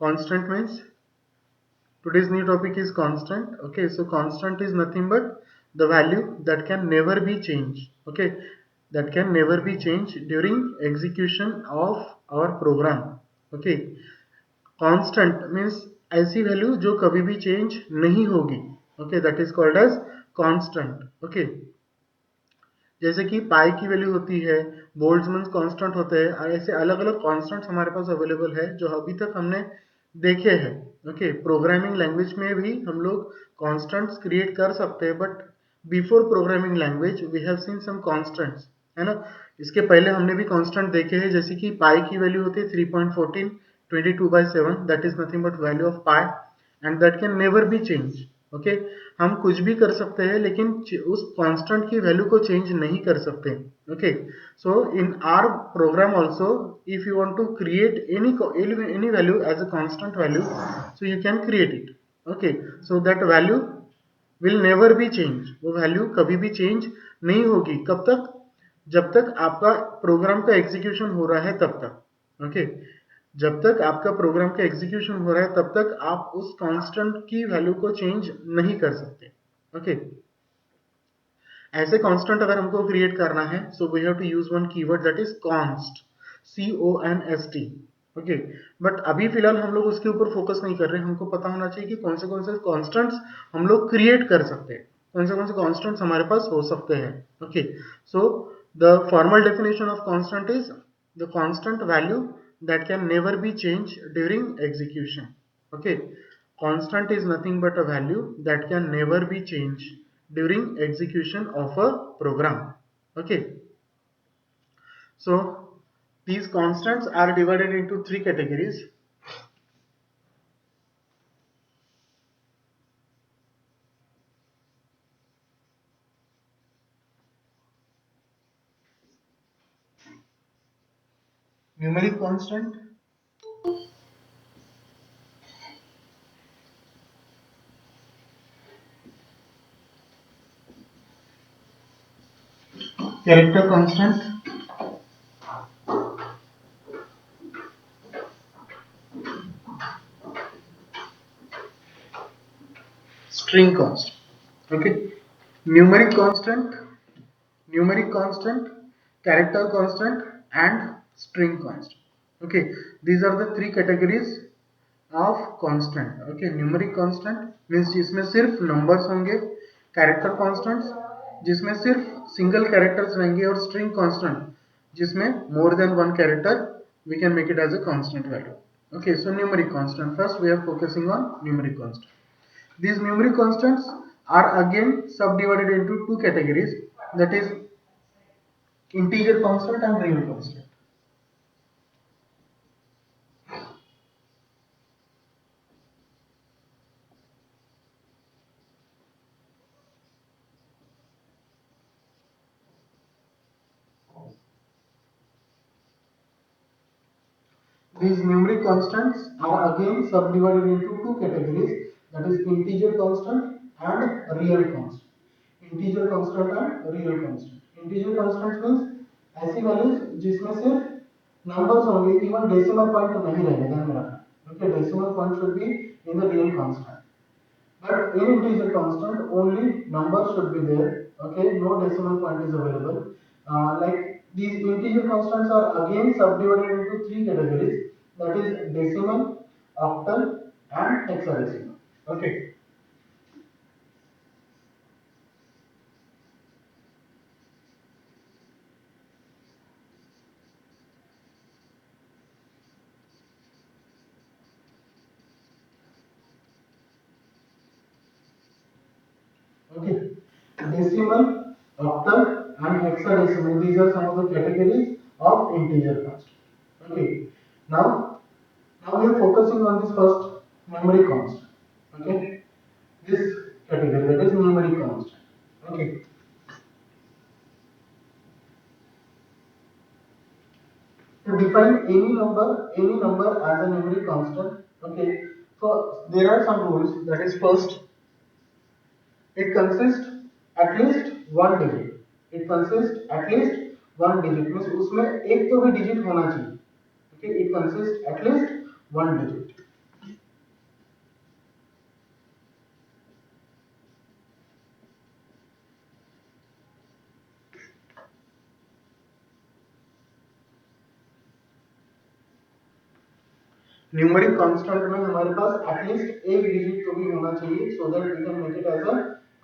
Constant means today's new topic is constant. Okay, so constant is nothing but the value that can never be changed. Okay, that can never be changed during execution of our program. Okay, constant means ऐसी value जो कभी भी change नहीं होगी. Okay, that is called as constant. Okay, जैसे कि पाई की value होती है, बोल्ट्जमैन कांस्टेंट होते हैं, और ऐसे अलग अलग कांस्टेंट्स हमारे पास अवेलेबल है जो अभी तक हमने देखे हैं. ओके, प्रोग्रामिंग लैंग्वेज में भी हम लोग कांस्टेंट्स क्रिएट कर सकते हैं, but before programming language we have seen some constants, है ना. इसके पहले हमने भी कांस्टेंट देखे हैं, जैसे कि पाई की वैल्यू होती है 3.14 22/7, that is nothing but value of pi, and that can never be change. Okay, हम कुछ भी कर सकते हैं लेकिन उस कांस्टेंट की वैल्यू को चेंज नहीं कर सकते. Okay, so in our program also, if you want to create any value as a constant value, so you can create it. Okay, so that value will never be change. वो value कभी भी change नहीं होगी. कब तक? जब तक आपका प्रोग्राम का एग्जीक्यूशन हो रहा है तब तक. ओके, जब तक आपका प्रोग्राम का एग्जीक्यूशन हो रहा है तब तक आप उस कांस्टेंट की वैल्यू को चेंज नहीं कर सकते. ओके, ऐसे कांस्टेंट अगर हमको क्रिएट करना है, so we have to use one keyword that is const, CONST. Okay, but अभी फिलहाल हम लोग उसके ऊपर फोकस नहीं कर रहे. हमको पता होना चाहिए कि कौन से कॉन्स्टेंट्स हम लोग क्रिएट कर सकते हैं, कौन से कॉन्स्टेंट्स हमारे पास हो सकते हैं. Okay, so the formal definition of constant is the constant value that can never be changed during execution. Okay, constant is nothing but a value that can never be changed during execution of a program. Okay, so these constants are divided into three categories. Numeric constant, character constant, string constant. Okay, numeric constant, numeric constant, character constant, and string constant. Okay, these are the three categories of constant. Okay, numeric constant means जिसमें सिर्फ numbers होंगे, character constants जिसमें सिर्फ single characters रहेंगे, और string constant जिसमें more than one character, we can make it as a constant value. Okay, so numeric constant, first we are focusing on numeric constant. these numeric constants are again subdivided into two categories, that is integer constant and real constant. These numeric constants are again subdivided into two categories, that is integer constant and real constant. Integer constant and real constant. Integer constant means ऐसी values जिसमें सिर्फ numbers होंगे, even decimal point नहीं रहेगा, ध्यान में रखना. Okay, decimal point should be in the real constant, but in integer constant only numbers should be there. Okay, no decimal point is available. Like these integer constants are again subdivided into three categories, that is decimal, octal, and hexadecimal. Okay, okay, decimal, octal, and hexadecimal, these are some of the categories of integer constant. Okay, now we are focusing on this first numeric constant. Okay, this category, that is numeric constant. Okay, to define any number as a numeric constant. Okay, so there are some rules, that is first, it consists at least one digit. It consists at least one digit means उसमें एक तो भी digit होना चाहिए. Okay, it consists at least one digit. Numeric constant में हमारे पास at least एक digit तो भी होना चाहिए so that we can make it as a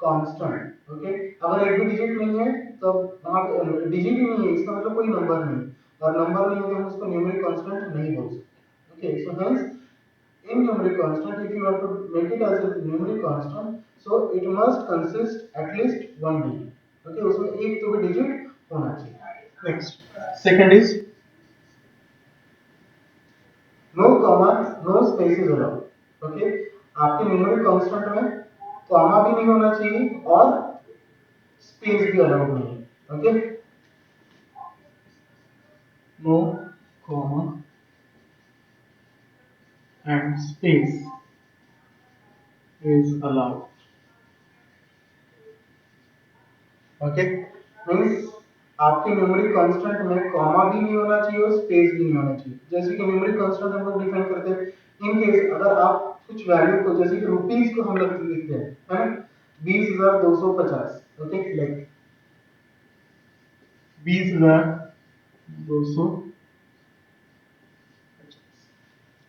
constant. Okay, अगर एक भी डिजिट नहीं है तो वहां पे डिजिट ही नहीं है इसका मतलब कोई नंबर नहीं, और नंबर नहीं है तो हम उसको न्यूमेरिक कांस्टेंट नहीं बोल सकते। Okay, so hence in numeric constant, if you want to make it as a numeric constant, so it must consist at least one digit। okay, उसमें एक तो भी digit होना चाहिए। next, second is no comma no spaces allowed। okay, आपके numeric constant में comma भी नहीं होना चाहिए और space भी allowed नहीं है। okay, no comma and space is allowed। Okay, means आपके न्यूमेरिक कांस्टेंट में कॉमा भी नहीं होना चाहिए और स्पेस भी नहीं होना चाहिए। जैसे कि न्यूमेरिक कांस्टेंट हम लोग डिफाइन करते हैं इन केस अगर आप कुछ वैल्यू को, जैसे कि रुपीस को हम लोग लिखते हैं, है ना, 20,250। Okay, like 20,250।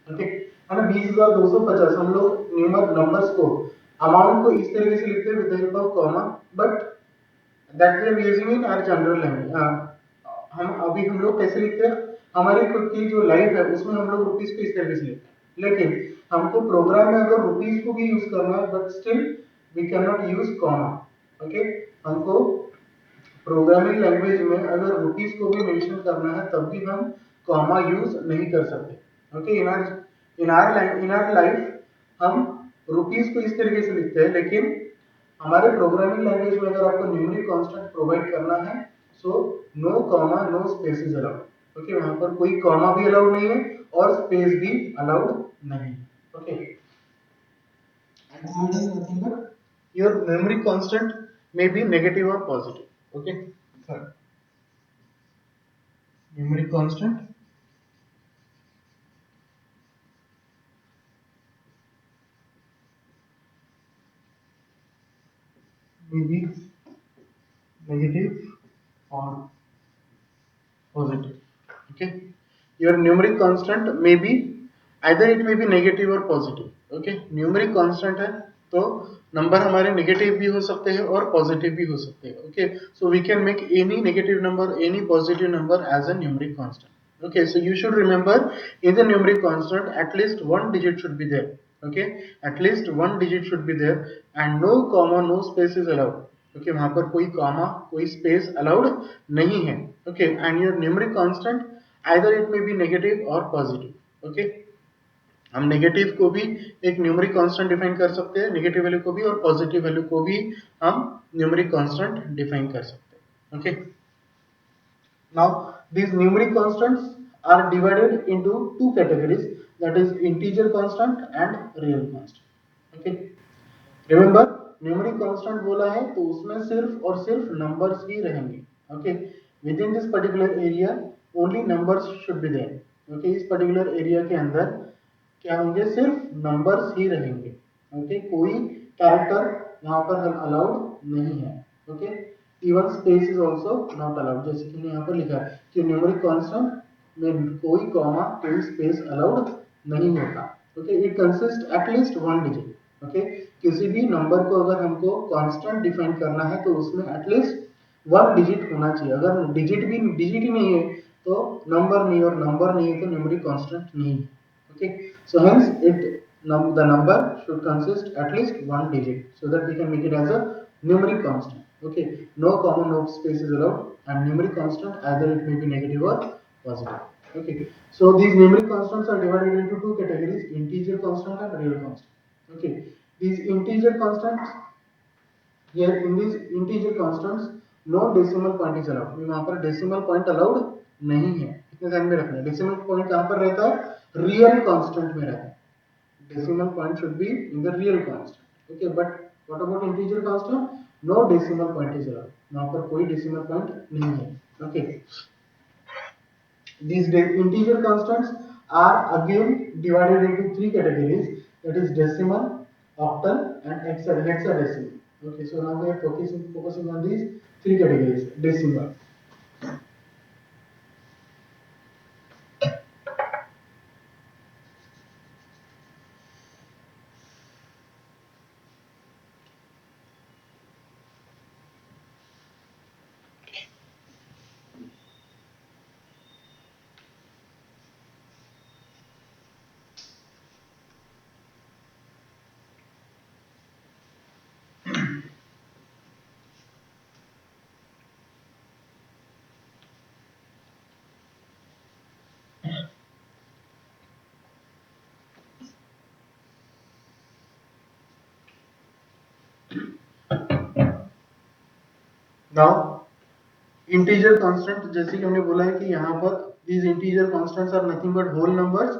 ओके, है ना, 20,250 हम लोग न्यूमर नंबर्स को, अमाउंट को इस तरीके से लिखते हैं with the help of comma, but that we are using in our general language. हम लोग कैसे लिखते हैं, हमारी खुद की जो लाइफ है उसमें हम लोग रुपीस को इस तरीके से लिखते हैं, लेकिन हमको प्रोग्राम में अगर रुपीस को भी यूज करना है but still we can not use comma. Okay, हमको प्रोग्रामिंग लैंग्वेज में अगर रुपीस को भी मेंशन करना है तब भी हम कॉमा यूज नहीं कर सकते। ओके, इन आवर लाइफ हम रुपीस को इस तरीके से लिखते हैं, लेकिन हमारे प्रोग्रामिंग लैंग्वेज में अगर आपको न्यूमेरिक कांस्टेंट प्रोवाइड करना है so no comma no spaces allowed. Okay, वहां पर कोई कॉमा भी अलाउड नहीं है और स्पेस भी अलाउड नहीं। Okay, and is nothing but your numeric constant may be negative or positive। okay, third, numeric constant may be negative or positive। okay, your numeric constant may be either it may be negative or positive। okay, numeric constant है तो number हमारे negative भी हो सकते हैं और positive भी हो सकते हैं। Okay, so we can make any negative number any positive number as a numeric constant. okay, so you should remember in the numeric constant at least one digit should be there। okay, at least one digit should be there and no comma no space is allowed। okay, वहां पर कोई comma कोई space allowed नहीं है। okay, and your numeric constant either it may be negative or positive। okay, हम negative को भी एक न्यूमेरिक कांस्टेंट डिफाइन कर सकते हैं, नेगेटिव वैल्यू को भी और पॉजिटिव वैल्यू को भी हम न्यूमेरिक कांस्टेंट डिफाइन कर सकते हैं। Okay, now these numeric constants are divided into two categories, that is integer constant and real constant। okay, remember numeric constant बोला है तो उसमें सिर्फ और सिर्फ नंबर्स ही रहेंगे। Okay, within this particular area only numbers should be there. Okay, इस पर्टिकुलर एरिया के अंदर क्या होंगे, सिर्फ नंबर्स ही रहेंगे। ओके, कोई कैरेक्टर यहाँ पर अलाउड नहीं है। Okay, even space is also not allowed, जैसे कि यहाँ पर लिखा है कि न्यूमेरिक कांस्टेंट में कोई कॉमा कोई स्पेस अलाउड नहीं होता। Okay, it consist at least one digit. Okay, किसी भी नंबर को अगर हमको कांस्टेंट डिफाइन करना है तो उसमें एटलीस्ट वन डिजिट होना चाहिए। अगर डिजिट ही नहीं है तो नंबर नहीं, और नंबर नहीं है तो न्यूमेरिक कांस्टेंट नहीं है। okay, so hence the number should consist at least one digit so that we can make it as a numeric constant। okay, no comma no space is allowed and numeric constant either it may be negative or positive। okay, so these numeric constants are divided into two categories, integer constant and real constant। okay, these integer constants, here in these integer constants no decimal point is allowed। वहां पर decimal point allowed नहीं है, इतने ध्यान में रखना है। decimal point कहां पर रहता है, real constant में रहता है। decimal point should be in the real constant। okay, but what about integer constant, no decimal point is allowed, वहां पर कोई decimal point नहीं है। okay, these integer constants are again divided into three categories, that is decimal, octal and hexadecimal। okay, so now we are focusing on these three categories। decimal, now integer constant, जैसे कि हमने बोला है कि यहाँ पर these integer constants are nothing but whole numbers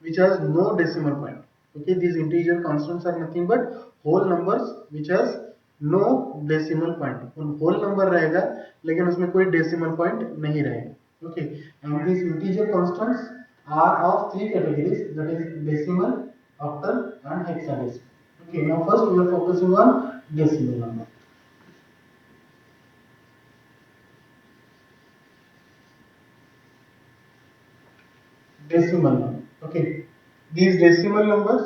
which has no decimal point. Okay, these integer constants are nothing but whole numbers which has no decimal point. whole number रहेगा लेकिन उसमें कोई decimal point नहीं रहेगा. Okay, and these integer constants are of three categories, that is decimal, octal and hexadecimal. Okay, now first we are focusing on decimal number. Decimal number. Okay, these decimal numbers,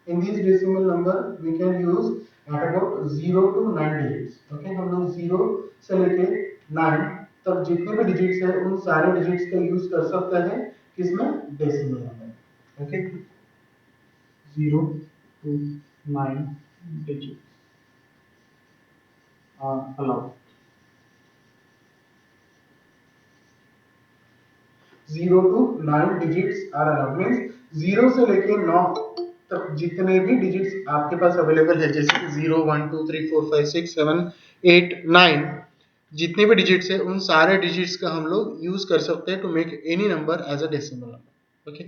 in these decimal number we can use at about 0 to 9 digits. Okay, हम लोग 0 से लेके 9 तक जितने भी digits है उन सारे डिजिट्स का यूज कर सकते हैं किसमें, decimal number. Okay, 0 to 9 digits are allowed. 0 to 9 digits are allowed, means 0 से लेके 9 तक जितने भी डिजिट्स आपके पास अवेलेबल है, जैसे कि 0 1 2 3 4 5 6 7 8 9, जितने भी डिजिट्स है उन सारे डिजिट्स का हम लोग यूज कर सकते हैं to make any number as a decimal number. Okay,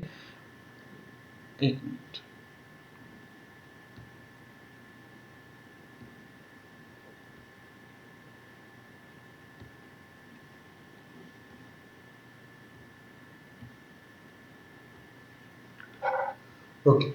एक minute. Okay,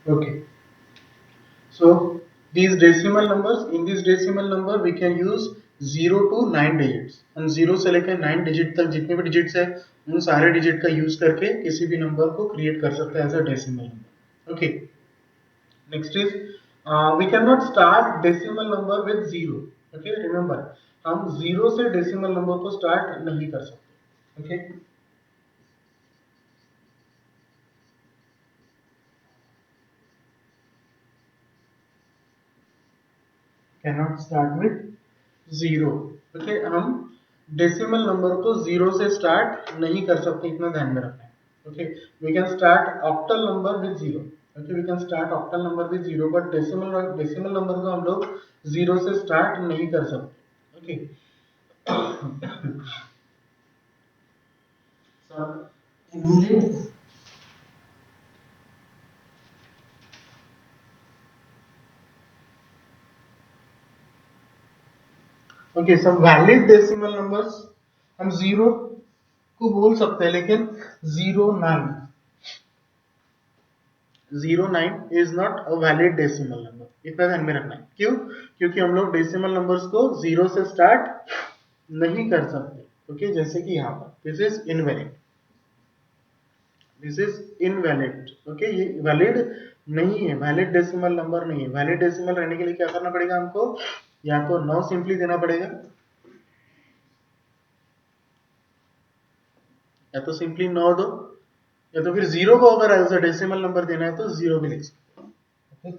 okay. So these decimal numbers, in this decimal number we can use 0 to 9 digits. हम 0 से लेकर 9 डिजिट तक जितने भी डिजिट्स है उन सारे डिजिट का यूज करके किसी भी नंबर को क्रिएट कर सकते हैं as a decimal number. Okay, next is we can not start decimal number with 0. Okay, remember हम 0 से डेसिमल नंबर को स्टार्ट नहीं कर सकते. Okay, cannot start with 0. Okay, हम डेसिमल नंबर को 0 से स्टार्ट नहीं कर सकते, इतना ध्यान में रखना है. Okay, we can start octal number with 0. Okay, we can start octal number with 0, but decimal number को हम लोग 0 से स्टार्ट नहीं कर सकते. ओके, ओके, सब वैलिड डेसिमल नंबर्स हम 0 को बोल सकते हैं, लेकिन 09 is not a valid decimal number. इतना ध्यान में रखना है. क्यों? क्योंकि हम लोग डेसिमल नंबर्स को 0 से स्टार्ट नहीं कर सकते. ओके, जैसे कि यहाँ पर this is invalid, this is invalid. Okay, ये वैलिड नहीं है, वैलिड डेसिमल नंबर नहीं है. वैलिड डेसिमल रहने के लिए क्या करना पड़ेगा हमको, या तो 9 सिंपली देना पड़ेगा, या तो सिंपली 9 दो, या तो फिर 0 को अगर एज अ डेसिमल नंबर देना है तो 0 भी लिख सकते हैं.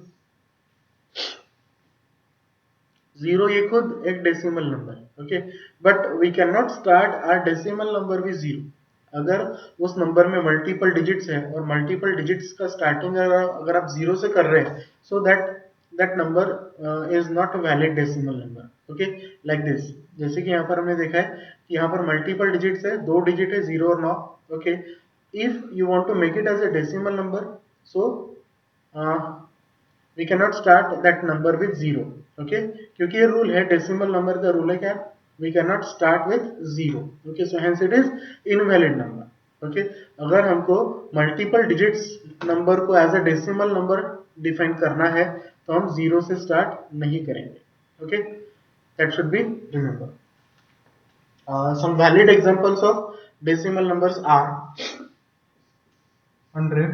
0 ये खुद एक डेसिमल नंबर है. Okay, but we can not start our decimal number with 0. अगर उस नंबर में मल्टीपल डिजिट्स है और मल्टीपल डिजिट्स का स्टार्टिंग अगर आप 0 से कर रहे हैं, so that that number is not valid decimal number. Okay, like this, जैसे कि यहाँ पर हमने देखा है कि यहाँ पर मल्टीपल डिजिट्स है, 2 डिजिट है 0 और 9. Okay, if you want to make it as a decimal number, so we cannot start that number with 0. okay, क्योंकि ये रूल है, डेसिमल नंबर का रूल है क्या, we cannot start with 0. okay, so hence it is invalid number. okay, अगर हमको multiple digits number को as a decimal number define करना है तो हम 0 से स्टार्ट नहीं करेंगे. okay, that should be remember. Some valid examples of decimal numbers are 100,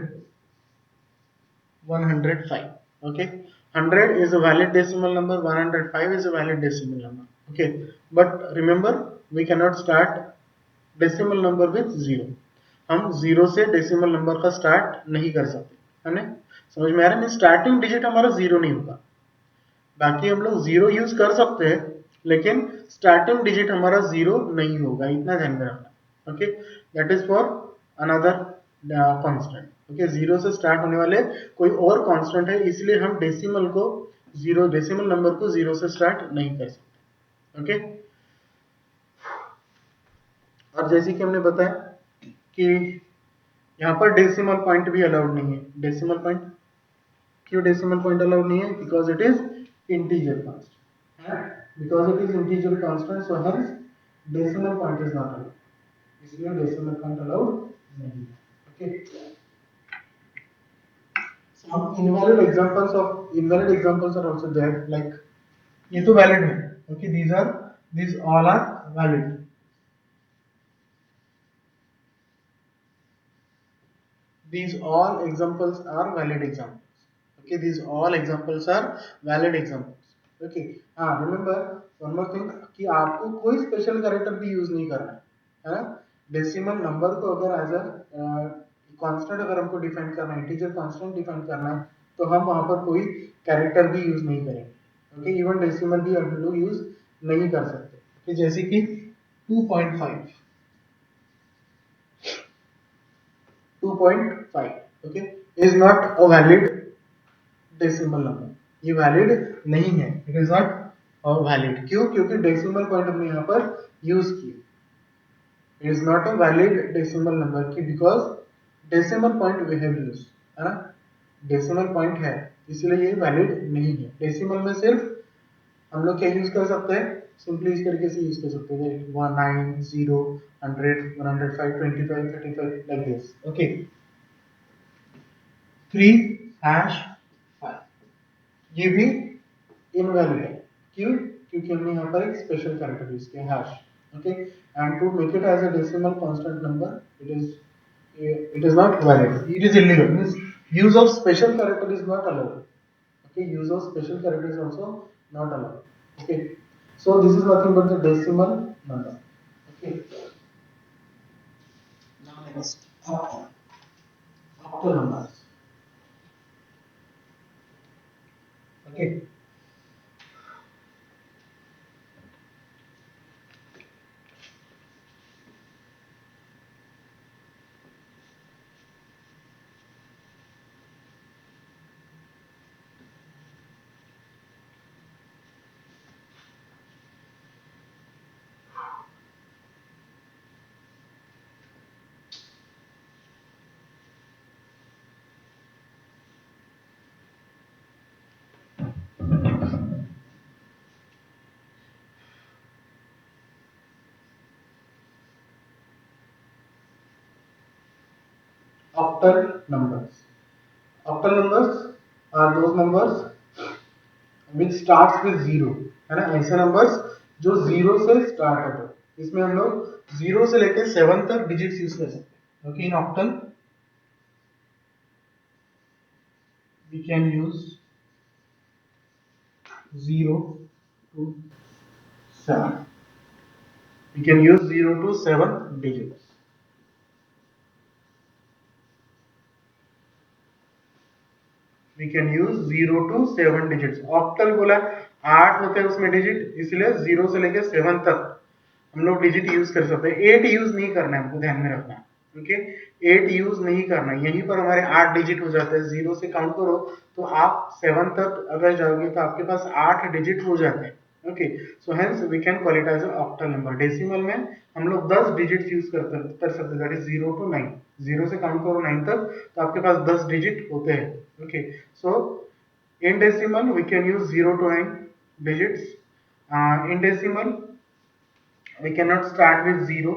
105. Okay, 100 is a valid decimal number, 105 is a valid decimal number. Okay, but remember, we cannot start decimal number with zero. हम zero से decimal number का start नहीं कर सकते, है ना? समझ में आ रहा है? स्टार्टिंग डिजिट हमारा जीरो नहीं होगा. बाकी हम लोग जीरो यूज कर सकते हैं, लेकिन स्टार्टिंग डिजिट हमारा जीरो नहीं होगा, इतना ध्यान में रखना. Okay, that is for another constant. Okay, zero से स्टार्ट होने वाले कोई और कांस्टेंट है, इसलिए हम डेसिमल को जीरो, डेसिमल नंबर को जीरो से स्टार्ट नहीं कर सकते. ओके, और जैसे कि हमने बताया कि यहाँ पर डेसिमल पॉइंट भी अलाउड नहीं है. डेसिमल पॉइंट, क्यों डेसिमल पॉइंट अलाउड नहीं है? Because it is integer constant. Because it is integer constant, so hence decimal point is not allowed. इसलिए डेसिमल पॉइंट अलाउड नहीं है. Okay, some invalid examples are also there, like ये तो valid है. Okay, these all are valid. These all examples are valid examples. Okay, these all examples are valid examples. Okay, हाँ, remember one more thing कि आपको कोई special character भी use नहीं करना है ना. डेसिमल नंबर को अगर एज अ कांस्टेंट अगर हमको डिफाइन करना है, इंटीजर कांस्टेंट डिफाइन करना है, तो हम वहां पर कोई कैरेक्टर भी यूज नहीं करेंगे. ओके, इवन डेसिमल भी हम लोग यूज नहीं कर सकते. okay, जैसे कि 2.5, 2.5, okay, is not a valid decimal number. ये वैलिड नहीं है. It is not valid. क्यों? क्योंकि डेसिमल पॉइंट हमने यहाँ पर यूज किया. It is not a valid decimal number की, because decimal point we have use, है ना. डेसिमल पॉइंट है, इसलिए ये वैलिड नहीं है. डेसिमल में सिर्फ हम लोग क्या यूज कर सकते हैं? सिंपली इस तरीके से यूज कर सकते हैं, 9, 0, 100, 105, 25, 35 लाइक दिस. ओके, 3#5 ये भी इनवैलिड है. क्यों? क्योंकि हमने यहाँ पर एक स्पेशल कैरेक्टर यूज किया, hash. Okay, and to make it as a decimal constant number, it is not valid. It is illegal. Means use of special character is not allowed. Okay, use of special character is also not allowed. Okay, so this is nothing but the decimal number. Okay, now next, octal numbers. Okay, octal numbers. Octal numbers are those numbers which starts with zero, है ना. ऐसे numbers जो zero से start होते हैं, इसमें हम लोग जीरो से लेकर 7 तक डिजिट्स यूज कर सकते हैं. Okay, in octal we can use 0 to 7. We can use 0 to 7 digits. We can use 0 to 7 digits. Octal बोला 8 होते हैं उसमें डिजिट, इसलिए 0 से लेकर 7 तक हम लोग डिजिट यूज कर सकते हैं. 8 यूज नहीं करना है, हमको ध्यान में रखना है. ओके, 8 यूज नहीं करना. यहीं पर हमारे 8 डिजिट हो जाते हैं. 0 से काउंट करो तो आप 7 तक अगर जाओगे तो आपके पास 8 डिजिट हो जाते हैं. Okay, so hence we can call it as octal number. Decimal में हम लोग 10 डिजिट यूज कर सकते हैं, दैट इज 0 to 9. 0 से काउंट करो 9 तक तो आपके पास 10 डिजिट होते हैं. Okay, so in decimal we can use 0 to 9 digits. In decimal we cannot start with 0.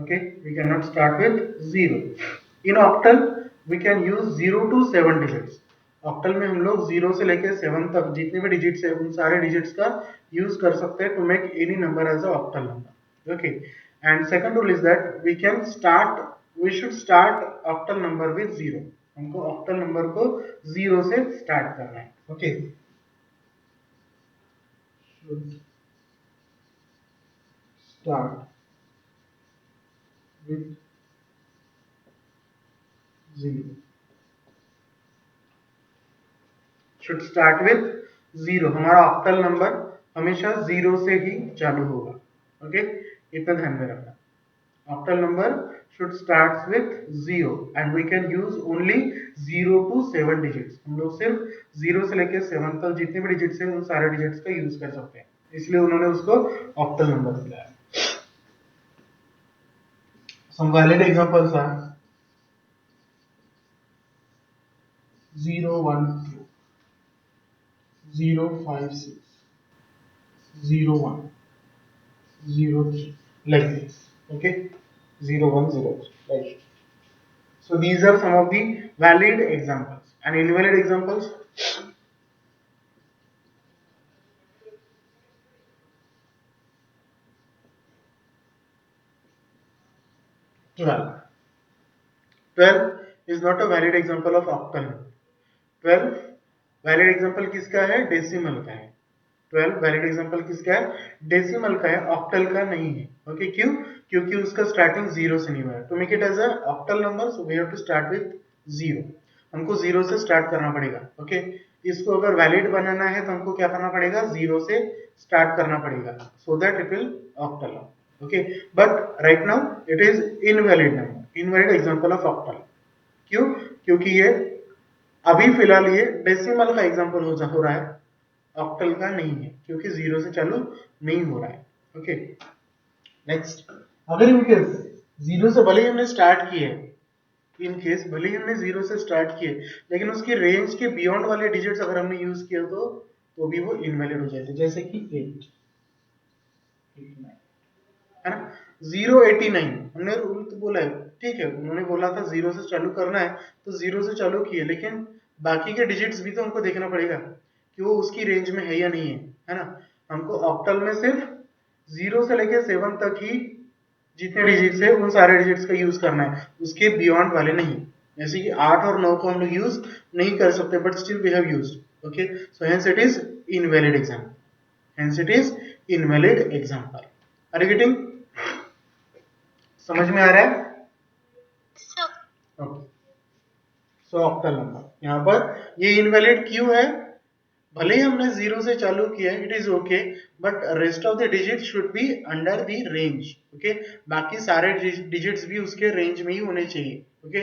Okay, we cannot start with 0. In octal we can use 0 to 7 digits. Octal में हम लोग 0 से लेकर 7 तक जितने भी डिजिट्स है उन सारे डिजिट्स का यूज कर सकते हैं to make any number as a octal number. Okay, and second rule is that we should start octal number with 0. हमको ऑक्टल नंबर को 0 से स्टार्ट करना है. Okay, should start with 0. Should start with 0. हमारा octal number हमेशा 0 से ही चालू होगा. ओके, इतना ध्यान में रखना. Octal number should starts with 0 and we can use only 0 to 7 digits. हम लोग सिर्फ 0 से लेकर 7 तक जितने भी डिजिट्स हैं उन सारे डिजिट्स का यूज कर सकते हैं, इसलिए उन्होंने उसको ऑक्टल नंबर दिया है. Some valid examples are 012, 056, 01, 03, like this. Okay, 0103, right. So these are some of the valid examples. And invalid examples, 12. 12 is not a valid example of octal. 12 valid example किसका है? डेसिमल का है. 12 valid example किसका है? Decimal का है, octal का नहीं है. ओके, क्यों? क्योंकि उसका स्टार्टिंग 0 से नहीं हुआ है. To make it as a octal number so we have to start with 0. हमको 0 से स्टार्ट करना पड़ेगा. ओके, इसको अगर वैलिड बनाना है तो हमको क्या करना पड़ेगा? 0 से स्टार्ट करना पड़ेगा सो that it will octal. Okay, but right now it is invalid number, invalid example of octal. क्यों? क्योंकि ये अभी फिलहाल ये डेसिमल का एग्जांपल हो रहा है, ऑक्टल का नहीं है, क्योंकि 0 से चालू नहीं हो रहा है. Okay, next. अगर इन केस 0 से भले ही हमने स्टार्ट किए, इन केस भले ही हमने 0 से स्टार्ट किए, लेकिन उसकी रेंज के बियॉन्ड वाले डिजिट्स अगर हमने यूज किए तो भी वो इनवैलिड हो जाते, जैसे कि 8, 89 है ना. 089 हमने रूल तो बोला है, ठीक है, उन्होंने बोला था 0 से चालू करना है तो 0 से चालू किए, लेकिन बाकी के डिजिट्स भी तो हमको देखना पड़ेगा कि वो उसकी रेंज में है या नहीं है ना. हमको ऑक्टल में सिर्फ 0 से लेके 7 तक ही जितने डिजिट्स है उन सारे डिजिट्स का यूज करना है, उसके बियॉन्ड वाले नहीं. जैसे कि 8 और 9 को हम लोग यूज नहीं कर सकते, but still we have used. Okay, so hence it is invalid example. Hence it is invalid example. Are you getting? समझ में आ रहा है? ओके, सो ऑक्टल नंबर यहाँ पर ये इनवैलिड क्यों है? भले ही हमने 0 से चालू किया है, it is okay, but rest of the digit should be under the range. Okay, बाकी सारे डिजिट्स भी उसके रेंज में ही होने चाहिए. ओके,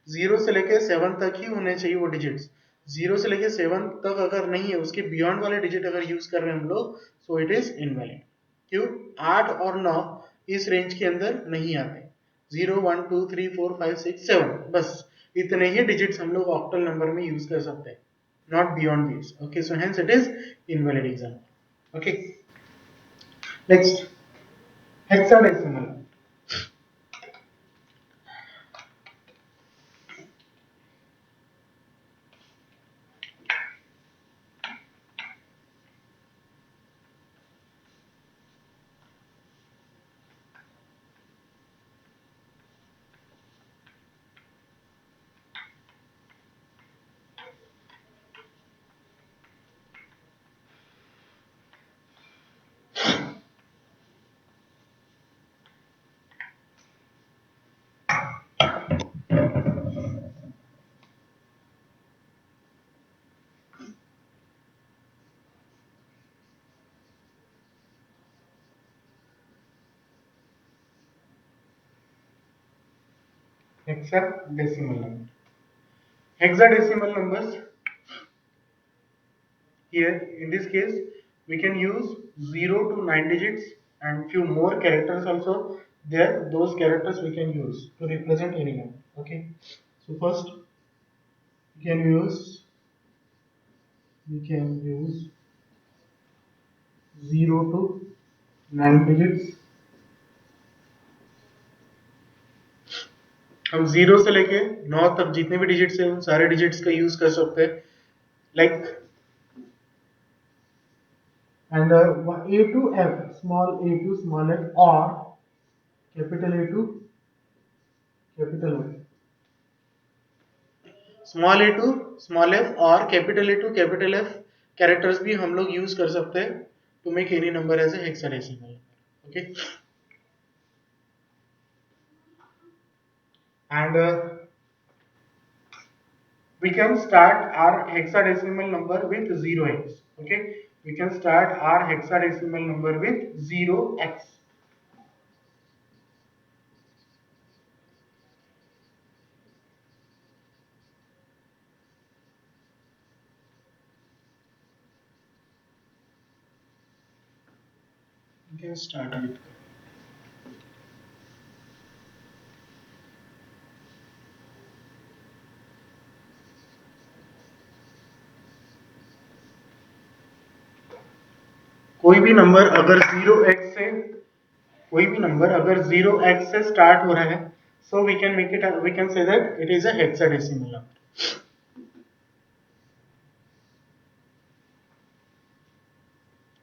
0 से लेके 7 तक ही होने चाहिए वो डिजिट्स. 0 से लेके 7 तक अगर नहीं है, उसके बियॉन्ड वाले डिजिट अगर यूज कर रहे हैं हम लोग, सो इट इज इनवैलिड. क्यों? 8 और 9 इस रेंज के अंदर नहीं आते. 0 1 2 3 4 5 6 7, बस इतने ही डिजिट्स हम लोग ऑक्टल नंबर में यूज कर सकते हैं, not beyond these. Okay, so hence it is invalid example. Okay, next, hexadecimal. Hexadecimal number. Hexadecimal numbers, here in this case we can use 0 to 9 digits and few more characters also there. Those characters we can use to represent any number. Okay, so first we can use 0 to 9 digits. हम 0 से लेके 9 तक जितने भी digits हैं उन सारे digits का यूज कर सकते हैं, like and A to F, small a to small f, or capital A to capital F. Small A to small F और capital A to capital F characters भी हम लोग यूज कर सकते हैं to make any number as a hexadecimal. Okay, and we can start our hexadecimal number with 0x. Okay, we can start our hexadecimal number with 0x. We can start it. कोई भी number अगर 0x से कोई भी number अगर 0x से start हो रहा है, so we can make it, we can say that it is a hexadecimal number.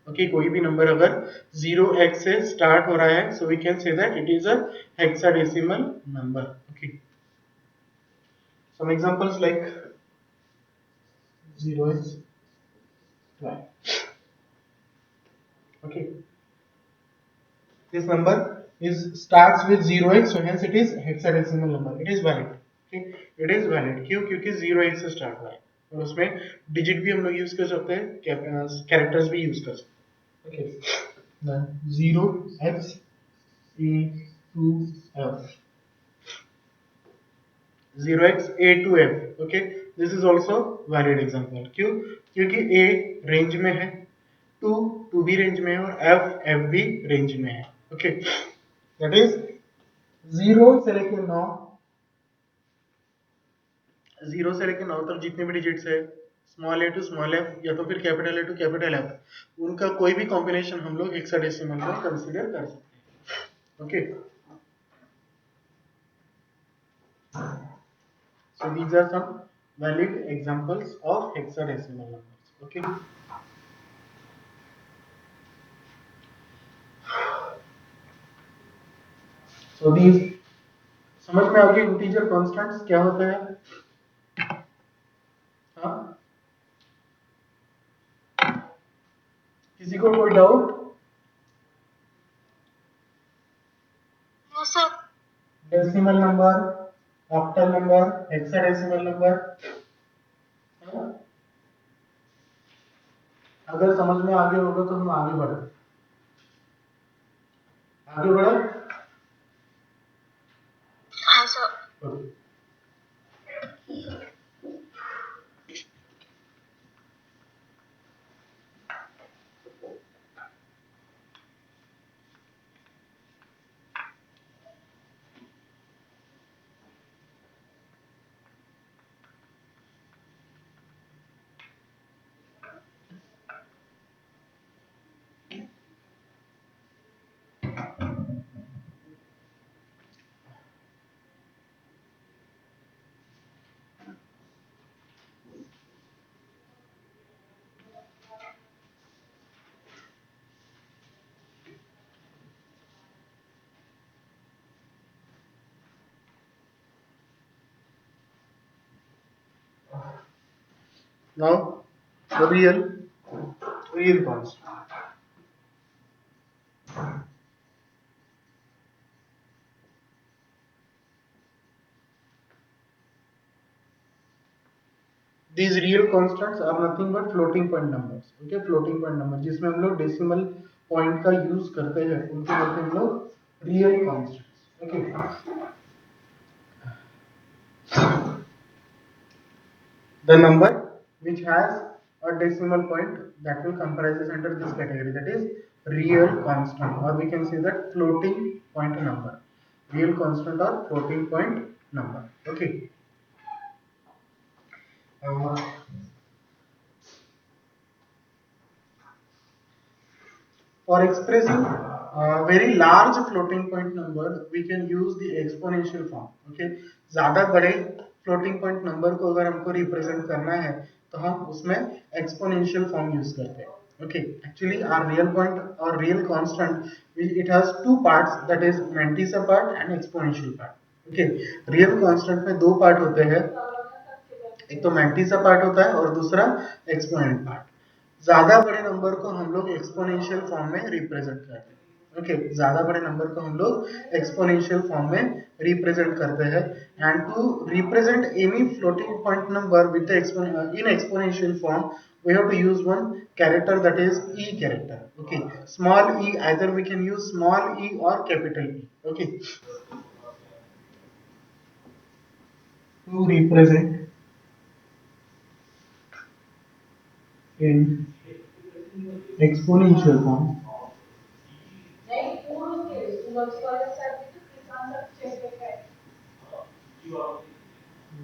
Okay, कोई भी नंबर अगर 0x से स्टार्ट हो रहा है, so we can say that it is a hexadecimal number. Okay, some examples like 0x 12. Okay, this number is starts with 0x, so hence it is hexadecimal number. It is valid. Okay, it is valid. क्यों? क्योंकि 0x से start हुआ है और उसमें digit भी हम लोग यूज कर सकते हैं, कैरेक्टर्स भी यूज कर सकते हैं. Okay, then 0x a to f, 0x a to f. Okay, this is also valid example. क्यों? क्योंकि a रेंज में है, 2 भी रेंज में है और f भी रेंज में है. ओके, दैट इज 0 से लेकर 9, 0 से लेकर 9 तक जितने भी डिजिट्स है, small A to small F या तो फिर capital A to capital F, उनका कोई भी कॉम्बिनेशन हम लोग हेक्साडेसिमल में कंसीडर कर सकते हैं. Okay, so these are some valid examples of hexadecimal numbers. Okay, so these, समझ में आ गया इंटीजर कांस्टेंट्स क्या होता है? हाँ, किसी को कोई doubt? No sir. Decimal number, octal number, hexadecimal number, अगर समझ में आगे होगा तो हम आगे बढ़े. आगे बढ़े. हाँ sir. Now the real constant. These real constants are nothing but floating point numbers. Okay, floating point number जिसमें हम लोग डेसिमल पॉइंट का यूज करते हैं, उनको बोलते हैं हम लोग real constants. Okay, the number which has a decimal point that will comprises under this category, that is real constant, or we can say that floating point number, real constant or floating point number. Okay, for expressing very large floating point number we can use the exponential form. Okay, ज्यादा बड़े floating point number को अगर हमको represent करना है तो हम उसमें exponential form use करते हैं. Okay, actually our real point or real constant, it has two parts, that is mantissa part and exponential part. Okay, real constant में दो part होते हैं, एक तो मैंटिसा पार्ट होता है और दूसरा एक्सपोनेंट पार्ट। ज्यादा बड़े नंबर को हम लोग एक्सपोनेंशियल फॉर्म में रिप्रेजेंट करते हैं। ओके, ज्यादा बड़े नंबर को हम लोग एक्सपोनेंशियल फॉर्म में रिप्रेजेंट करते हैं। And to represent any floating point number within exponential form we have to use one character, that is e character. Okay, small e, either we can use small e or capital E. Okay, to represent in exponential form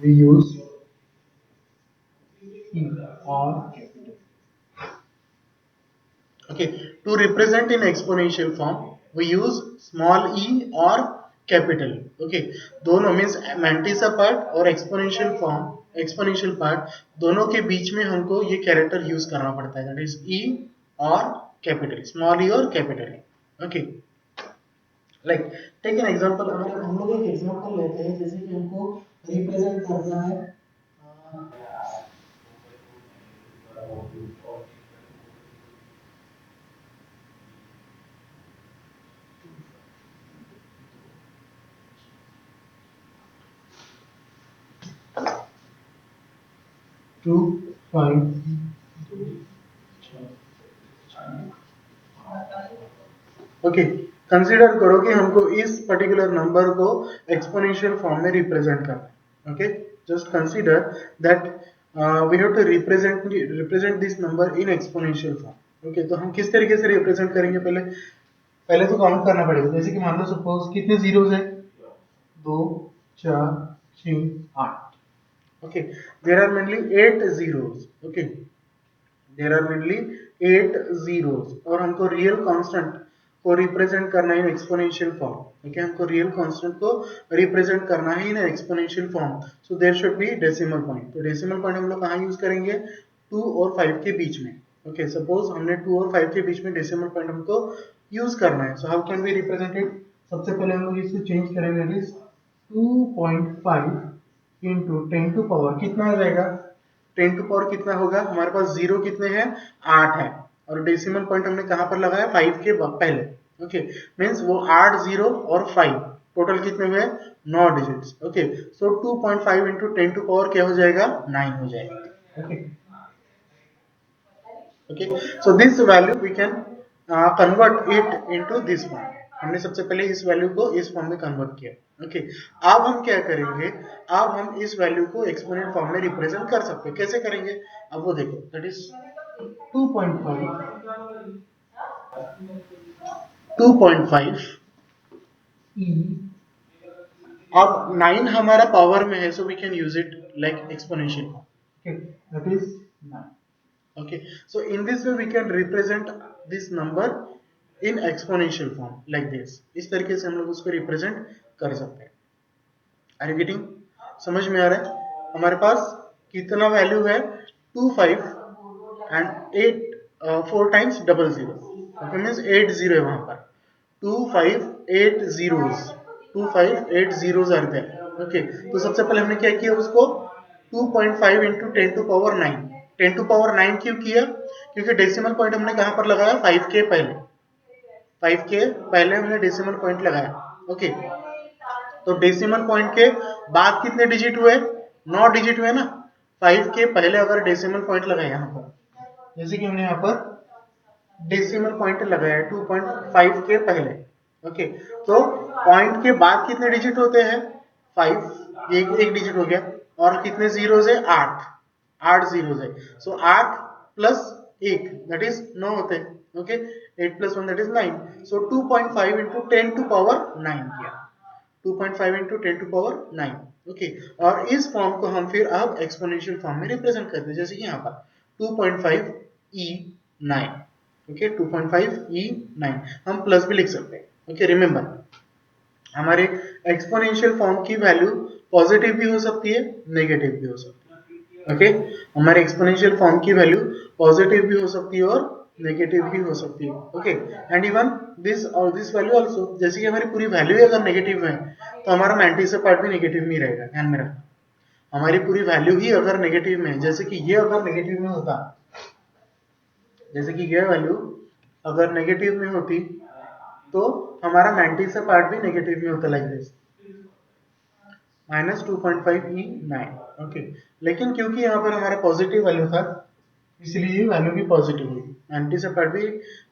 we use e or capital. Okay, to represent in exponential form we use small e or capital. Okay, दोनों means mantissa part और exponential part दोनों के बीच में हमको ये character use करना पड़ता है, दैट इज ई और कैपिटल, स्मॉल ई और capital E. Okay, like take an example, अगर हम लोग एक एग्जांपल लेते हैं, जैसे कि हमको रिप्रेजेंट करना है 2 5 ओके, कंसीडर करो कि हमको इस पर्टिकुलर नंबर को एक्सपोनेंशियल फॉर्म में रिप्रेजेंट करना है। Okay, just consider that we have to represent this number in exponential form. Okay, तो हम किस तरीके से रिप्रेजेंट करेंगे? पहले तो काउंट करना पड़ेगा। जैसे कि मान लो सपोज कितने जीरोस है? 2 4 6 8। Okay, there are mainly 8 zeros. Okay, there are mainly 8 zeros और हमको रियल कांस्टेंट को रिप्रेजेंट करना है इन एक्सपोनेंशियल फॉर्म। ओके, हमको रियल कांस्टेंट को रिप्रेजेंट करना है in exponential form, so there should be decimal point. तो डेसिमल पॉइंट हम लोग कहाँ यूज करेंगे? 2 और 5 के बीच में। ओके, सपोज हमने 2 और 5 के बीच में डेसिमल पॉइंट हमको यूज करना है, so how can we represent it? सबसे पहले हम लोग इसको चेंज करेंगे, it is 2.5 into 10 to power कितना आ जाएगा? 10 टू पावर कितना होगा? हमारे पास जीरो कितने हैं? 8 है, और डेसिमल पॉइंट हमने कहां पर लगाया? 5 के पहले। ओके, मींस वो 8 जीरो और 5 टोटल कितने हुए? 9 digits. Okay, so 2.5 into 10 to power क्या हो जाएगा? 9 हो जाएगा। Okay, okay, so this value we can convert it into this form. हमने सबसे पहले इस वैल्यू को इस फॉर्म में कन्वर्ट किया। ओके, अब हम क्या करेंगे? अब हम इस वैल्यू को एक्सपोनेंट फॉर्म में रिप्रेजेंट कर सकते हैं। कैसे करेंगे? अब वो देखो, दैट इज 2.5 e। अब 9 हमारा पावर में है, so we can use it like exponential form. Okay, that is 9। Okay, so in this way we can represent this number in exponential form like this। इस तरीके से हम लोग उसको रिप्रेजेंट कर सकते हैं। Are you getting? समझ में आ रहा है? हमारे पास कितना वैल्यू है? 2 5 and 8 4 times double zero. Okay, means 8 zero है वहां पर। 2 5 8 zeros, 2 5 8 zeros are there. Okay, तो सबसे पहले हमने क्या किया? उसको 2.5 into 10 to power 9। 10 to power 9 क्यों किया? क्योंकि डेसिमल पॉइंट हमने कहां पर लगाया? 5 के पहले। 5 के पहले हमने डेसिमल पॉइंट लगाया। ओके, तो डेसिमल पॉइंट के बाद कितने डिजिट हुए? 9 डिजिट हुए ना। 5 के पहले अगर डेसिमल पॉइंट लगाए यहाँ पर, जैसे कि हमने यहाँ पर डेसिमल पॉइंट लगाया 2.5 के पहले। ओके, तो पॉइंट के बाद कितने डिजिट होते हैं? 5, ये एक डिजिट हो गया, और कितने जीरोस है? 8। 8 जीरोस है, सो 8 प्लस 1 दैट इज 9 होते हैं। Okay, 8 plus 1 that is 9, so 2.5 into 10 to power 9 किया। 2.5 इंटू 10 टू पावर 9। ओके, और इस फॉर्म को हम फिर अब एक्सपोनेंशियल फॉर्म में रिप्रेजेंट करते हैं, जैसे कि यहाँ पर 2.5 e 9। ओके, 2.5 e 9 हम प्लस भी लिख सकते हैं। ओके, रिमेंबर हमारे एक्सपोनेंशियल फॉर्म की वैल्यू पॉजिटिव भी हो सकती है, नेगेटिव भी हो सकती है। ओके, हमारे एक्सपोनेंशियल फॉर्म की वैल्यू पॉजिटिव भी हो सकती है और नेगेटिव भी हो सकती है। ओके, एंड इवन दिस और दिस वैल्यू आल्सो, जैसे कि हमारी पूरी वैल्यू अगर नेगेटिव है तो हमारा मैंटिसा पार्ट भी नेगेटिव में रहेगा, ध्यान में रखना। हमारी पूरी वैल्यू ही अगर नेगेटिव में, जैसे कि ये अगर नेगेटिव में होता, जैसे कि ये वैल्यू अगर नेगेटिव में होती तो हमारा 90 से पार्ट भी नेगेटिव में होता, लाइक दिस -2.5 E9। ओके, लेकिन क्योंकि यहाँ पर हमारा पॉजिटिव वैल्यू था इसलिए ये वैल्यू भी पॉजिटिव होगी, 90 से पार्ट भी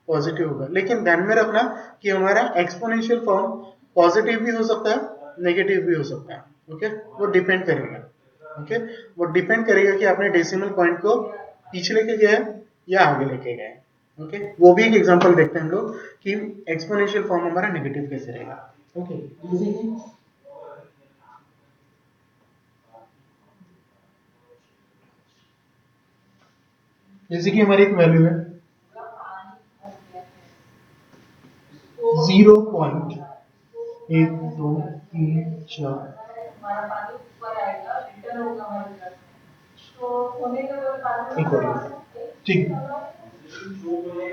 पॉजिटिव होगा। लेकिन ध्यान में रखना कि हमारा एक्सपोनेंशियल फॉर्म पॉजिटिव भी हो सकता है नेगेटिव भी हो सकता है। ओके, वो डिपेंड करेगा। ओके, वो डिपेंड करेगा कि आपने डेसिमल पॉइंट को पीछे लेके गए या आगे लेके गए। ओके, वो भी एक एग्जांपल देखते हैं हम लोग कि एक्सपोनेंशियल फॉर्म हमारा नेगेटिव कैसे रहेगा। ओके, जैसे कि हमारी एक वैल्यू है 0.1234, ठीक।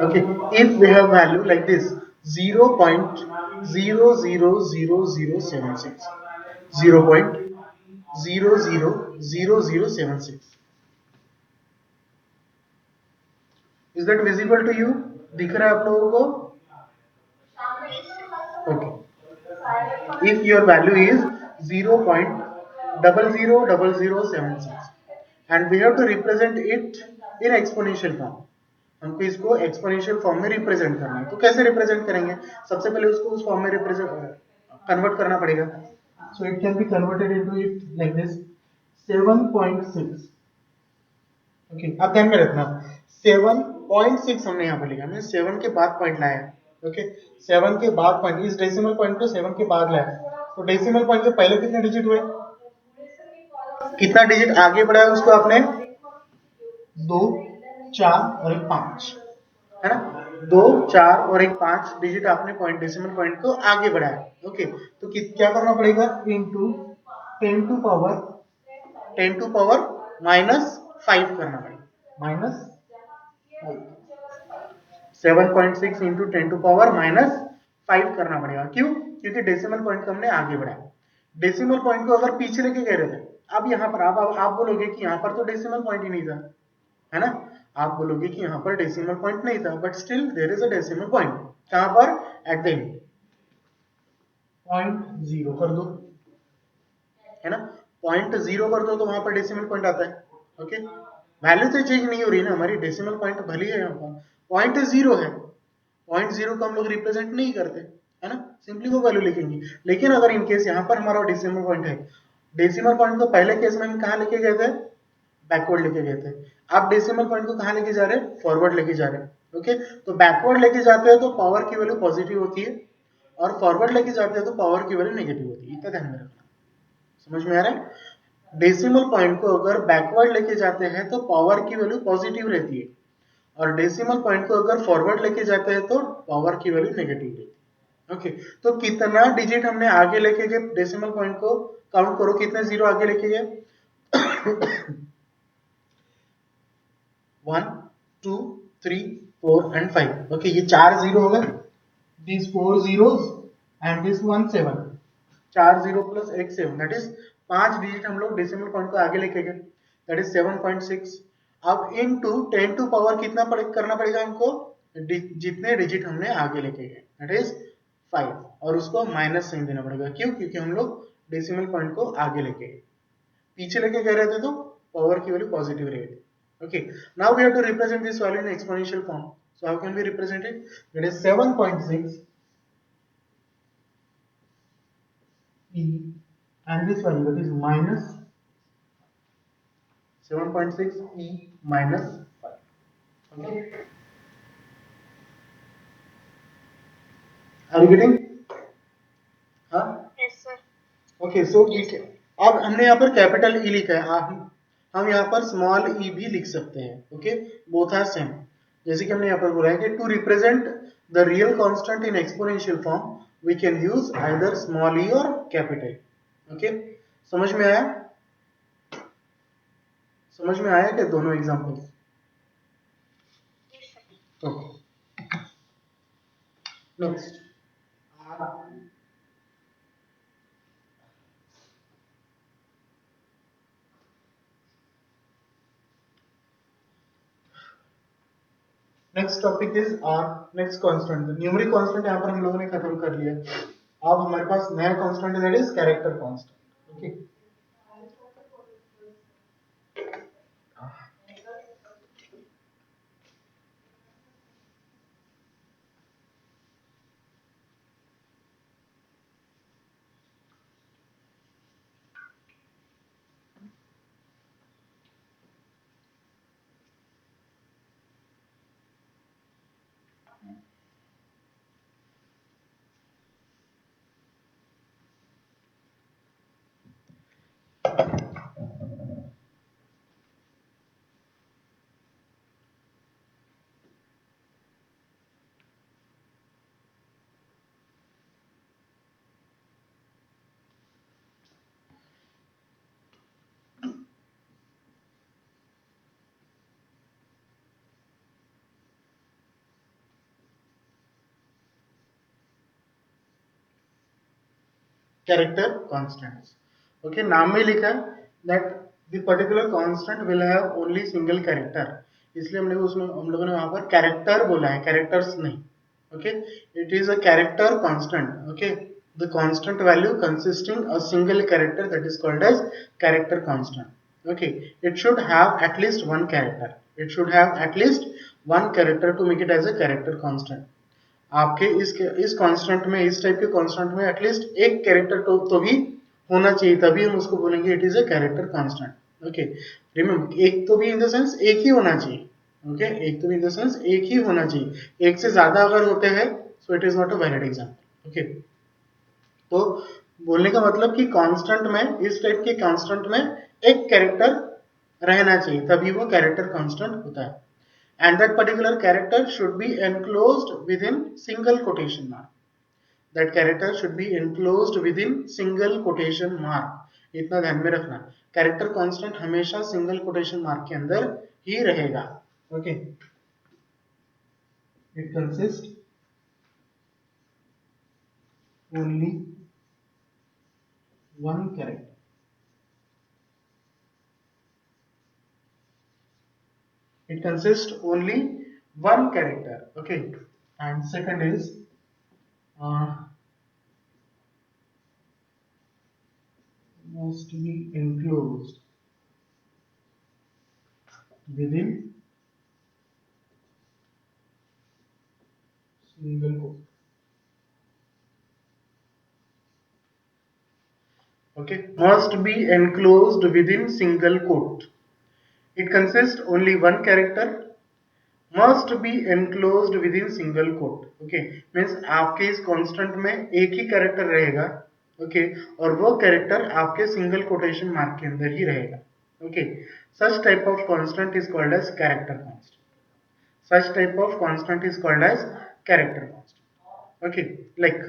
Okay, if we have value like this 0.000076, 0.000076, is that visible to you? दिख रहा है आप लोगों को? Okay, if your value is 0.000076 and we have to represent it in exponential form, हमको इसको एक्सपोनेंशियल फॉर्म में रिप्रेजेंट करना है। तो कैसे रिप्रेजेंट करेंगे? सबसे पहले उसको उस फॉर्म में रिप्रेजेंट कन्वर्ट करना पड़ेगा। So it can be converted into it like this 7.6। Okay, अब ध्यान में रखना 7.6 हमने यहाँ पर लिखा, हमने 7 के बाद पॉइंट लाया। ओके, 7 के बाद पॉइंट, इस डेसिमल पॉइंट को 7 के बाद लाया, तो डेसिमल पॉइंट के पहले कितने डिजिट हुए, कितना डिजिट आगे बढ़ा है उसको आपने 2, 4 और एक 5, है ना? 2, 4 और एक 5 डिजिट आपने पॉइंट डेसिमल पॉइंट को आगे बढ़ाया। ओके, तो क्या करना पड़ेगा, इनटू 10 टू पावर -5 करना पड़ेगा, -5, 7.6 इंटू 10 टू पावर -5 करना पड़ेगा। क्यों? क्योंकि डेसिमल पॉइंट को हमने आगे बढ़ाया। डेसिमल पॉइंट को अगर पीछे लेके गए रहे थे, अब यहाँ पर आप बोलोगे कि यहाँ पर तो डेसिमल पॉइंट ही नहीं था, है ना? आप बोलोगे कि यहाँ पर डेसिमल पॉइंट नहीं था, but still there is a decimal point. कहाँ पर? एट द एंड, 0.0 कर दो, है ना? 0.0 कर दो तो वहां पर डेसिमल पॉइंट आता है। ओके, वैल्यू तो चेंज नहीं हो रही ना हमारी, डेसिमल पॉइंट भले ही है यहाँ पर, 0.0 है, 0.0 को हम लोग रिप्रेजेंट नहीं करते, है ना? सिंपली वो वैल्यू लिखेंगे। लेकिन अगर इनकेस यहाँ पर हमारा डेसिमल पॉइंट है, डेसिमल पॉइंट को पहले केस में हम कहाँ लेके गए थे, बैकवर्ड लेके गए थे। आप डेसिमल पॉइंट को कहाँ लेके जा रहे हैं, फॉरवर्ड लेके जा रहे हैं। ओके, तो बैकवर्ड लेके जाते हैं तो पावर की वैल्यू पॉजिटिव होती है, और फॉरवर्ड लेके जाते हैं तो पावर की वैल्यू नेगेटिव होती है। इतना ध्यान में रखना। समझ में आ रहा है? डेसिमल पॉइंट को अगर बैकवर्ड लेके जाते हैं तो पावर की वैल्यू पॉजिटिव रहती है, और डेसिमल पॉइंट को अगर फॉरवर्ड लेके जाते हैं तो पावर की वैल्यू नेगेटिव रहती है। ओके, तो कितना डिजिट हमने आगे लेके गए डेसिमल पॉइंट को, काउंट करो कितने जीरो आगे लेके गए। 1, 2, 3, 4 एंड 5। ओके, ये 4 जीरो हो गए, these 4 zeros and this 1 7, 4 zero plus एक 7, दैट इज 5 डिजिट हम लोग डेसिमल पॉइंट को आगे लेके गए, दैट इज 7.6। अब इनटू 10 टू पावर कितना करना पड़ेगा हमको, जितने डिजिट हमने आगे लेके गए, दैट इज 5, और उसको माइनस साइन देना पड़ेगा। क्यों? क्योंकि हम लोग डेसिमल पॉइंट को आगे लेके गए, पीछे लेके गए रहते तो पावर की वैल्यू पॉजिटिव रहेगी। Okay, now we have to represent this value in exponential form. So how can we represent it? It is 7.6 e, and this value that is minus 7.6 e minus 5. Okay, are you getting? हाँ? Yes sir. Okay, so we can, अब हमने यहाँ पर capital E लिखा है, हम यहाँ पर स्मॉल ई भी लिख सकते हैं। Okay, both are same. जैसे कि हमने यहाँ पर बोला है कि to represent the real constant in exponential form we can use either small E और कैपिटल। ओके, समझ में आया? समझ में आया क्या दोनों examples? Okay, next next topic is our next constant numeric constant यहाँ पर हम लोगों ने खत्म कर लिया। अब हमारे पास नया कांस्टेंट है that is character constant. Okay, character constants. Okay, नाम में लिखा है that the particular constant will have only single character, इसलिए हमने उसमें हम लोगों ने वहां पर कैरेक्टर बोला है, कैरेक्टर्स नहीं। Okay, it is a character constant. Okay, the constant value consisting a single character that is called as character constant. Okay, it should have at least one character, it should have at least one character to make it as a character constant. आपके इस constant में, इस type के constant में at least एक character तो भी होना चाहिए, तभी हम उसको बोलेंगे it is a character constant. Okay, remember एक तो भी इन द सेंस एक ही होना चाहिए। ओके, एक तो भी इन द सेंस एक ही होना चाहिए, एक से ज्यादा अगर होते हैं सो it is not a valid example. Okay, तो बोलने का मतलब कि कांस्टेंट में, इस टाइप के कांस्टेंट में एक कैरेक्टर रहना चाहिए, तभी वो कैरेक्टर कांस्टेंट होता है। And that particular character should be enclosed within single quotation mark. That character should be enclosed within single quotation mark. इतना ध्यान में रखना, कैरेक्टर कांस्टेंट हमेशा सिंगल कोटेशन मार्क के अंदर ही रहेगा। Okay, it consist only one character, it consists only one character। Okay, and second is must be enclosed within single quote। Okay, must be enclosed within single quote, it consists only one character, must be enclosed within single quote। Okay, means आपके इस constant में एक ही character रहेगा। Okay, और वो character आपके single quotation mark के अंदर ही रहेगा। Okay, such type of constant is called as character constant, such type of constant is called as character constant। Okay, like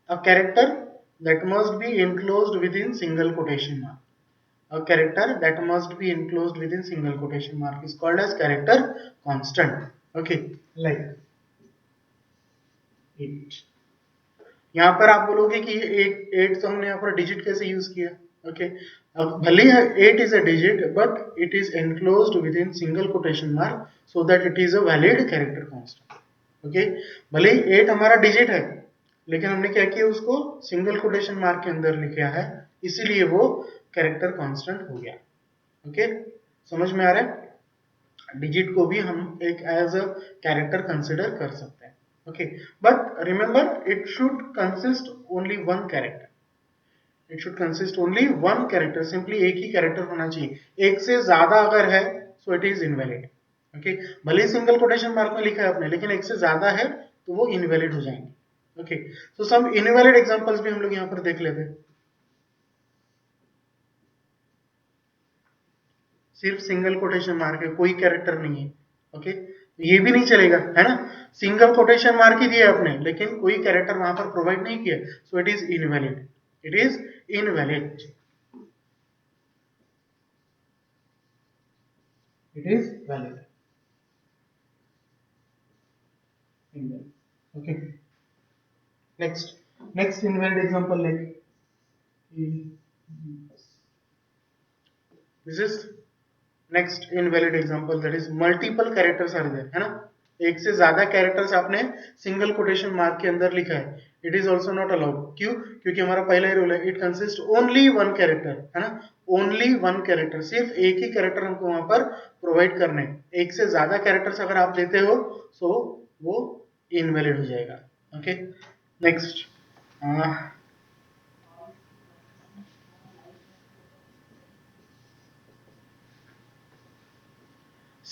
a character that must be enclosed within single quotation mark, a character that must be enclosed within single quotation mark is called as character constant। Okay, like it, यहाँ पर आप बोलोगे कि ये eight तो हमने यहाँ पर डिजिट कैसे यूज किया। ओके, अब भले eight is a digit but it is enclosed within single quotation mark so that it is a valid character constant. Okay, भले एट हमारा डिजिट है लेकिन हमने क्या किया, उसको सिंगल कोटेशन मार्क के अंदर लिखा है, इसीलिए वो कैरेक्टर कांस्टेंट हो गया। ओके, समझ में आ रहा है, डिजिट को भी हम एक एज अ कैरेक्टर कंसिडर कर सकते हैं। Okay, but remember it should consist only one character, it should consist only one character, simply एक ही कैरेक्टर होना चाहिए, एक से ज्यादा अगर है सो इट इज इनवैलिड। ओके, भले सिंगल कोटेशन मार्क में लिखा है आपने लेकिन एक से ज्यादा है तो वो इनवैलिड हो जाएंगे। ओके, तो सम इनवैलिड एग्जांपल्स भी हम लोग यहाँ पर देख लेते हैं। सिर्फ सिंगल कोटेशन मार्क है, कोई कैरेक्टर नहीं है। ओके, ये भी नहीं चलेगा, है ना, सिंगल कोटेशन मार्क ही दिया आपने लेकिन कोई कैरेक्टर वहां पर प्रोवाइड नहीं किया, so it is invalid, it is invalid, it is valid, invalid. Okay, next invalid example लेंगे। This is next invalid example, that is multiple characters are there, है ना, एक से ज्यादा कैरेक्टर्स आपने सिंगल कोटेशन मार्क के अंदर लिखा है, it is also not allowed. क्यों? क्योंकि हमारा पहला ही रूल है, it consist only one character, है ना, ओनली वन कैरेक्टर, सिर्फ एक ही कैरेक्टर हमको वहां पर प्रोवाइड करने हैं। एक से ज्यादा कैरेक्टर्स अगर आप देते हो तो वो इनवैलिड हो जाएगा। ओके, नेक्स्ट,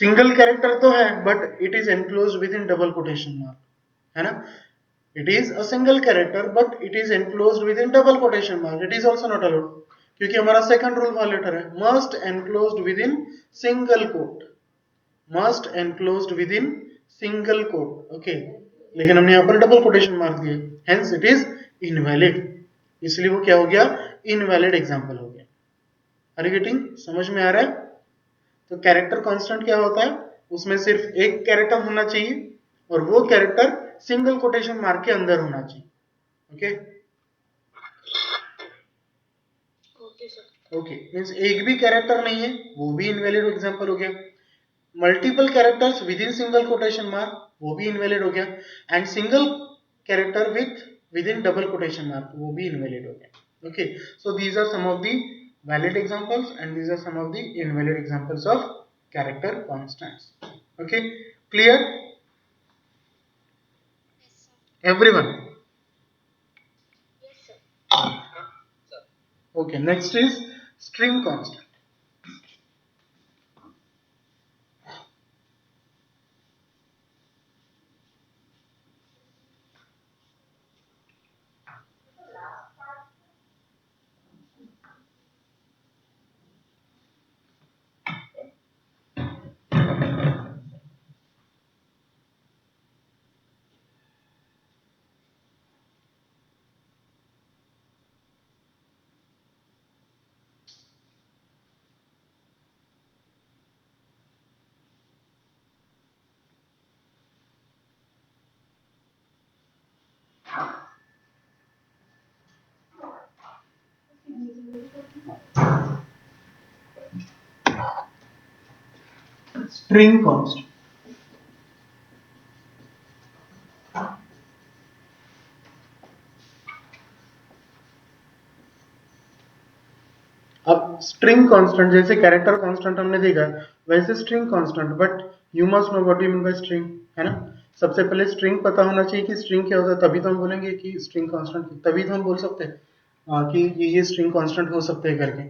सिंगल कैरेक्टर तो है but it is enclosed within double quotation mark, है ना, it is a single character but it is enclosed within double quotation mark, it is also not allowed, क्योंकि हमारा second rule violator है, must enclosed within single quote, must enclosed within single quote. Okay, लेकिन हमने यहाँ पर double quotation mark दिए, hence it is invalid, इसलिए वो क्या हो गया, इनवैलिड एग्जांपल हो गया। आर यू गेटिंग, समझ में आ रहा है? तो कैरेक्टर कांस्टेंट क्या होता है, उसमें सिर्फ एक कैरेक्टर होना चाहिए और वो कैरेक्टर सिंगल कोटेशन मार्क के अंदर होना चाहिए। ओके, ओके, मींस एक भी कैरेक्टर नहीं है वो भी इनवैलिड एग्जांपल हो गया, multiple characters within single quotation mark वो भी इनवैलिड हो गया, and single character within double quotation mark वो भी इनवैलिड हो गया। Okay, so these are some of the valid examples and these are some of the invalid examples of character constants. Okay, clear everyone? Okay, next is string constant. String constant. अब string constant जैसे character constant हमने देखा वैसे string constant, but you must know what you mean by string, है ना। सबसे पहले string पता होना चाहिए कि स्ट्रिंग क्या होता है, तभी तो हम बोलेंगे कि स्ट्रिंग कांस्टेंट, तभी तो हम बोल सकते हैं कि ये स्ट्रिंग कांस्टेंट हो सकते हैं करके।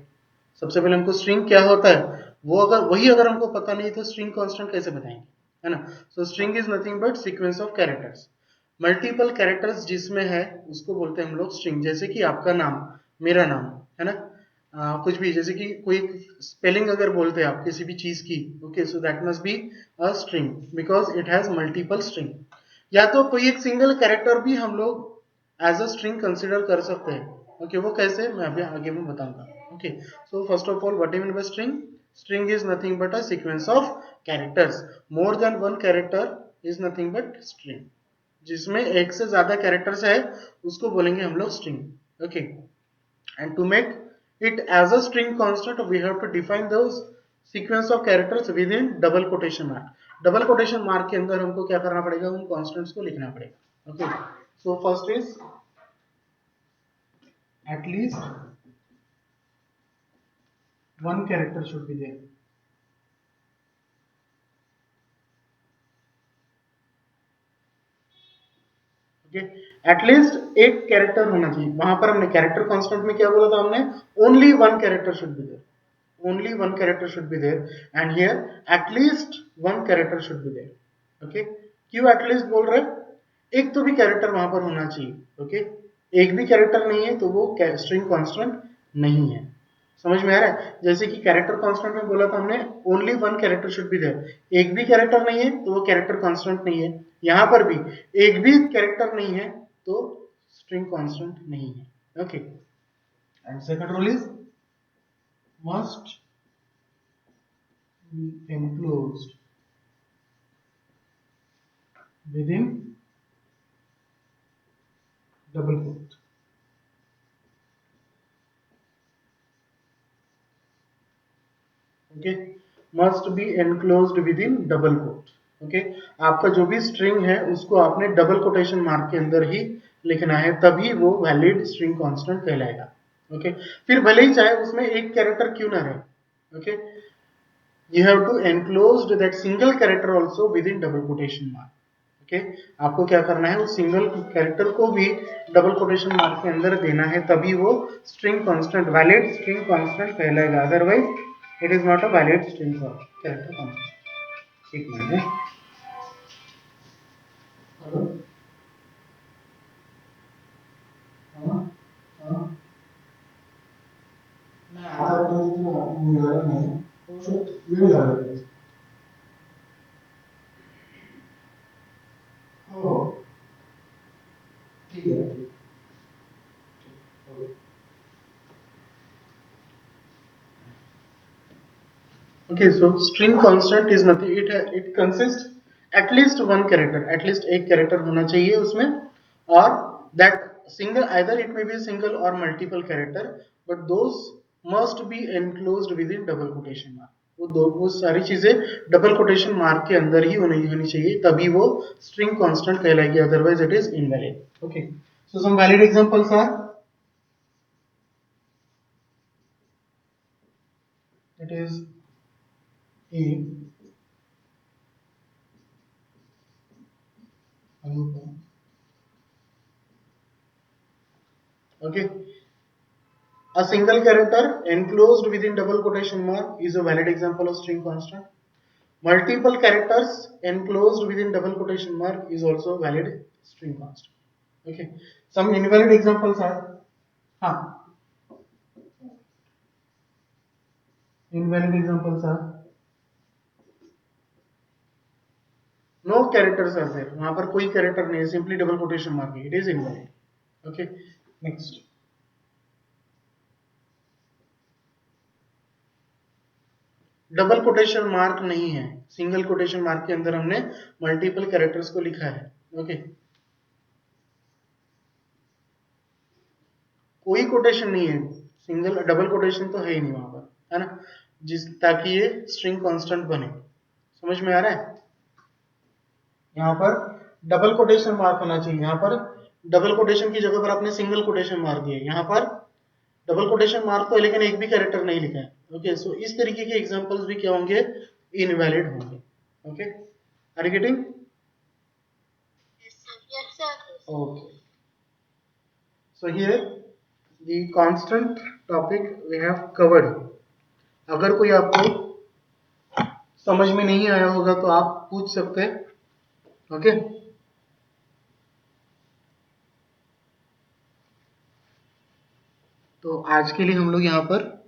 सबसे पहले हमको स्ट्रिंग क्या होता है वो अगर हमको पता नहीं तो स्ट्रिंग कांस्टेंट कैसे बताएंगे, है ना। सो string is nothing but sequence of characters, multiple characters जिसमें है उसको बोलते हैं हम लोग स्ट्रिंग। जैसे कि आपका नाम, मेरा नाम, है ना, कुछ भी, जैसे कि कोई स्पेलिंग अगर बोलते हैं आप किसी भी चीज की, okay, so that must be a string because it has multiple string. या तो कोई एक सिंगल कैरेक्टर भी हम लोग एज अ स्ट्रिंग कंसिडर कर सकते हैं। ओके, वो कैसे मैं अभी आगे में बताऊंगा। Okay, so first of all what you mean by string, string is nothing but a sequence of characters, more than one character is nothing but string, जिसमें एक से ज्यादा कैरेक्टर्स है उसको बोलेंगे हम लोग string. Okay, and to make it as a string constant we have to define those sequence of characters within double quotation mark। Double quotation mark के अंदर हमको क्या करना पड़ेगा, उन कॉन्स्टेंट्स को लिखना पड़ेगा। Okay, so first is at least one character should be there। Okay, at least एक कैरेक्टर होना चाहिए। वहां पर हमने कैरेक्टर कांस्टेंट में क्या बोला था हमने, only one character should be there, only one character should be there, and here at least one character should be there। okay, क्यों at least बोल रहे हैं, एक तो भी कैरेक्टर वहां पर होना चाहिए। ओके, एक भी कैरेक्टर नहीं है तो वो स्ट्रिंग कांस्टेंट नहीं है। समझ में आ रहा है? जैसे कि कैरेक्टर कांस्टेंट में बोला था हमने only one character should be there, एक भी कैरेक्टर नहीं है तो वो कैरेक्टर कांस्टेंट नहीं है। यहां पर भी एक भी कैरेक्टर नहीं है तो स्ट्रिंग कांस्टेंट नहीं है। Okay, and second rule is must be enclosed within double quote। Must be enclosed within double quote. Okay, आपका जो भी स्ट्रिंग है उसको आपने डबल कोटेशन मार्क के अंदर ही लिखना है, तभी वो वैलिड स्ट्रिंग कांस्टेंट कहलाएगा। ओके, फिर भले ही चाहे उसमें एक कैरेक्टर क्यों ना रहे। Okay, you have to enclosed that single character also within double quotation mark। Okay, आपको क्या करना है, उस सिंगल कैरेक्टर को भी डबल कोटेशन मार्क के अंदर देना है, तभी वो string constant valid string constant कहलाएगा, otherwise it is not a valid string character constant. एक minute, okay, so string constant is nothing, it consists at least one character, at least एक character होना चाहिए उसमें, और that single, either it may be single or multiple character, but those must be enclosed within double quotation mark। वो सारी चीजें double quotation mark के अंदर ही होनी चाहिए, तभी वो स्ट्रिंग कांस्टेंट कहलाएगी, otherwise it is invalid. Okay, so some valid examples are, it is a okay, a single character enclosed within double quotation mark is a valid example of string constant. Multiple characters enclosed within double quotation mark is also valid string constant। Okay, some invalid examples are, invalid examples are no characters are there, वहां पर कोई character नहीं है, simply double quotation mark है, it is invalid। Okay, next, double quotation mark नहीं है, single quotation mark के अंदर हमने मल्टीपल कैरेक्टर्स को लिखा है। ओके, कोई कोटेशन नहीं है, सिंगल डबल कोटेशन तो है ही नहीं वहां पर, है ना, जिस ताकि ये स्ट्रिंग कांस्टेंट बने। समझ में आ रहा है, यहाँ पर डबल कोटेशन मार्क होना चाहिए, यहाँ पर डबल कोटेशन की जगह पर आपने सिंगल कोटेशन मार्क दिया, यहाँ पर डबल कोटेशन मार्क तो है लेकिन एक भी कैरेक्टर नहीं लिखा है। ओके, सो इस तरीके के एग्जांपल्स भी क्या होंगे, इनवैलिड होंगे। Okay, are you getting? Okay, so here the constant topic we have covered। अगर कोई आपको समझ में नहीं आया होगा तो आप पूछ सकते हैं। ओके, तो आज के लिए हम लोग यहाँ पर